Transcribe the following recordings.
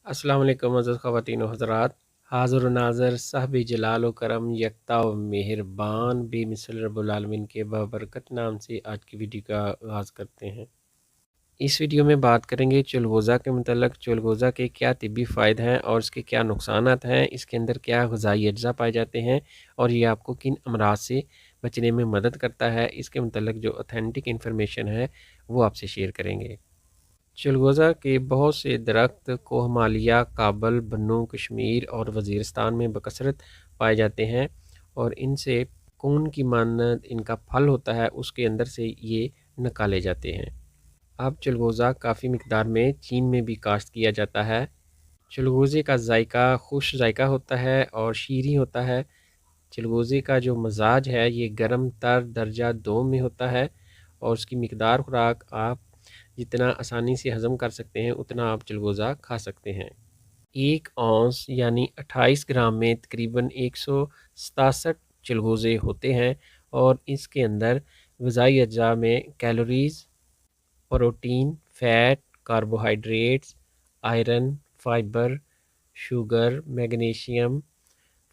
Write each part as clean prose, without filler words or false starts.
अस्सलाम वालेकुम अज़ीज़ ख़वातीन व हज़रात। हाज़िर व नाज़िर साहिब जलाल व करम यकता व मेहरबान बेमिसल रब्बुल आलमीन के बाबरकत नाम से आज की वीडियो का आगाज़ करते हैं। इस वीडियो में बात करेंगे चिलगोज़ा के मतलब चिलगोज़ा के क्या तिब्बी फ़ायदे हैं और इसके क्या नुकसानात हैं, इसके अंदर क्या ग़िज़ाई अज्जा पाए जाते हैं और ये आपको किन अमराज से बचने में मदद करता है। इसके मतलब जो ऑथेंटिक इन्फॉर्मेशन है वो आपसे शेयर करेंगे। चिलगोज़ा के बहुत से दरख्त कोहमालिया, काबल, बन्नू, कश्मीर और वज़ीरिस्तान में बकसरत पाए जाते हैं और इनसे खून की मानद इनका फल होता है, उसके अंदर से ये निकाले जाते हैं। अब चिलगोज़ा काफ़ी मिकदार में चीन में भी काश्त किया जाता है। चिलगोज़े का जायका खुश जायका होता है और शीरी होता है। चिलगोज़े का जो मज़ाज है ये गर्म तर दर्जा 2 में होता है और उसकी मिकदार खुराक आप जितना आसानी से हज़म कर सकते हैं उतना आप चिलगोज़ा खा सकते हैं। 1 औंस यानी 28 ग्राम में तकरीबन 167 चिलगोज़े होते हैं और इसके अंदर ग़िज़ाई अज्जा में calories, protein, fat, carbohydrates, iron, fibre, sugar, magnesium,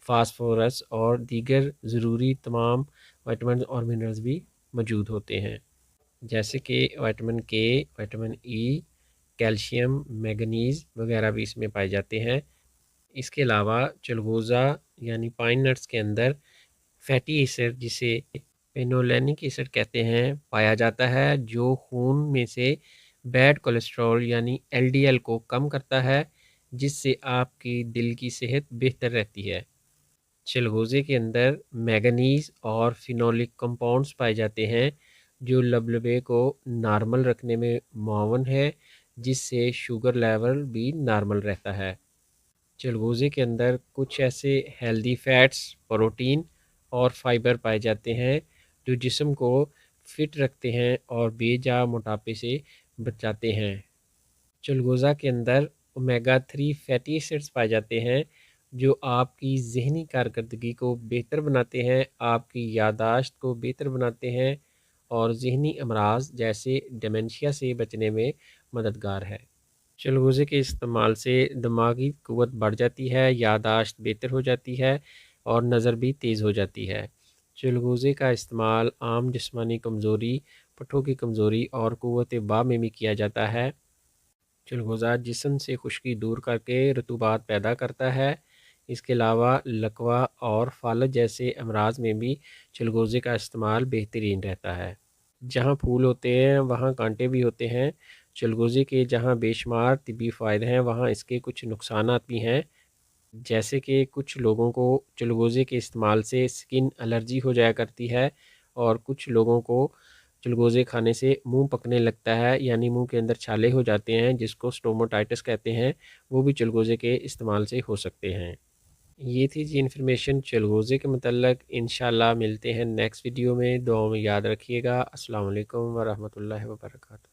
phosphorus और दीगर ज़रूरी तमाम विटामिन और मिनरल्स भी मौजूद होते हैं, जैसे कि विटामिन के, विटामिन ई, कैल्शियम, मैंगनीज़ वगैरह भी इसमें पाए जाते हैं। इसके अलावा चिलगोज़ा यानी पाइन नट्स के अंदर फैटी एसिड जिसे फेनोलेनिक एसिड कहते हैं पाया जाता है, जो खून में से बैड कोलेस्ट्रॉल यानी एलडीएल को कम करता है, जिससे आपकी दिल की सेहत बेहतर रहती है। चिलगोज़े के अंदर मैंगनीज़ और फिनोलिक कंपाउंड्स पाए जाते हैं, जो लबलबे को नॉर्मल रखने में मुआवन है, जिससे शुगर लेवल भी नॉर्मल रहता है। चिलगोज़े के अंदर कुछ ऐसे हेल्दी फैट्स, प्रोटीन और फाइबर पाए जाते हैं, जो जिस्म को फिट रखते हैं और बेजा मोटापे से बचाते हैं। चिलगोज़ा के अंदर ओमेगा 3 फैटी एसिड्स पाए जाते हैं, जो आपकी ज़हनी कारकर्दगी को बेहतर बनाते हैं, आपकी याददाश्त को बेहतर बनाते हैं और ज़हनी अमराज जैसे डिमेंशिया से बचने में मददगार है। चिलगोज़े के इस्तेमाल से दिमागी क़ुव्वत बढ़ जाती है, याददाश्त बेहतर हो जाती है और नज़र भी तेज़ हो जाती है। चिलगोज़े का इस्तेमाल आम जिस्मानी कमज़ोरी, पट्ठों की कमज़ोरी और क़ुव्वत बा में भी किया जाता है। चिलगोज़ा जिस्म से खुश्की दूर करके रतूबात पैदा करता है। इसके अलावा लकवा और फालज जैसे अमराज में भी चिलगोज़े का इस्तेमाल बेहतरीन रहता है। जहाँ फूल होते हैं वहाँ कांटे भी होते हैं। चिलगोज़े के जहाँ बेशुमार तिब्बी फ़ायदे हैं, वहाँ इसके कुछ नुकसानात भी हैं, जैसे कि कुछ लोगों को चिलगोज़े के इस्तेमाल से स्किन एलर्जी हो जाया करती है और कुछ लोगों को चिलगोज़े खाने से मुंह पकने लगता है, यानी मुंह के अंदर छाले हो जाते हैं, जिसको स्टोमाटाइटिस कहते हैं, वो भी चिलगोज़े के इस्तेमाल से हो सकते हैं। ये थी जी इन्फॉर्मेशन चिलगोज़े के मतलब। इंशाल्लाह मिलते हैं नेक्स्ट वीडियो में। दुआ में याद रखिएगा। अस्सलाम वालेकुम व रहमतुल्लाहि व बरकातहू।